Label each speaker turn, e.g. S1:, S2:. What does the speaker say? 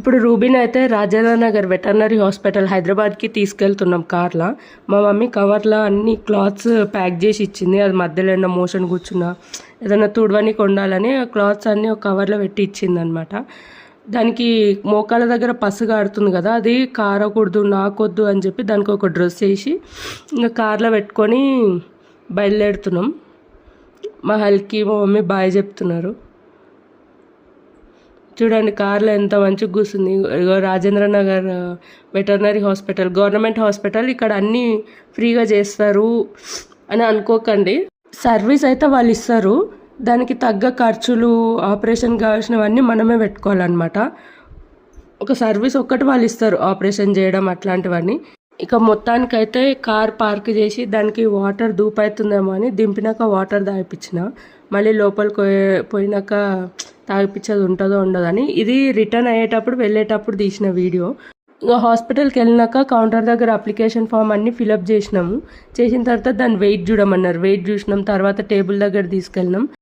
S1: ఇప్పుడు రూబీని అయితే Rajendra Nagar veterinary hospital హైదరాబాద్కి తీసుకెళ్తున్నాం కార్లో. మా మమ్మీ కవర్లో అన్ని క్లాత్స్ ప్యాక్ చేసి ఇచ్చింది. అది మధ్యలో ఏదైనా మోషన్ కూర్చున్నా ఏదైనా తుడవనికి ఉండాలని ఆ క్లాత్స్ అన్నీ ఒక కవర్లో పెట్టి ఇచ్చింది అనమాట. దానికి మోకాల దగ్గర పసుగా ఆడుతుంది కదా, అది కారకూడదు నాకొద్దు అని చెప్పి దానికి ఒక డ్రెస్ వేసి ఇంకా కార్లో పెట్టుకొని బయలుదేరుతున్నాం. మా హల్కి మా మమ్మీ బాయ్ చెప్తున్నారు. చూడండి కార్లో ఎంత మంచిగా కూర్చుంది. Rajendra Nagar veterinary hospital government hospital, ఇక్కడ అన్నీ ఫ్రీగా చేస్తారు అని అనుకోకండి. సర్వీస్ అయితే వాళ్ళు ఇస్తారు, దానికి తగ్గ ఖర్చులు ఆపరేషన్ కావాల్సినవన్నీ మనమే పెట్టుకోవాలన్నమాట. ఒక సర్వీస్ ఒక్కటి వాళ్ళు ఇస్తారు, ఆపరేషన్ చేయడం అట్లాంటివన్నీ. ఇక మొత్తానికైతే కార్ పార్క్ చేసి దానికి వాటర్ దూపవుతుందేమో అని దింపినాక వాటర్ తాగిపించిన, మళ్ళీ లోపలికి పోయినాక తాగిపించేది ఉంటుందో ఉండదని. ఇది రిటర్న్ అయ్యేటప్పుడు వెళ్ళేటప్పుడు తీసిన వీడియో. ఇంకా హాస్పిటల్కి వెళ్ళినాక కౌంటర్ దగ్గర అప్లికేషన్ ఫామ్ అన్నీ ఫిలప్ చేసినాము. చేసిన తర్వాత దాన్ని వెయిట్ చూడమన్నారు, వెయిట్ చూసినాం. తర్వాత టేబుల్ దగ్గర తీసుకెళ్ళినాం.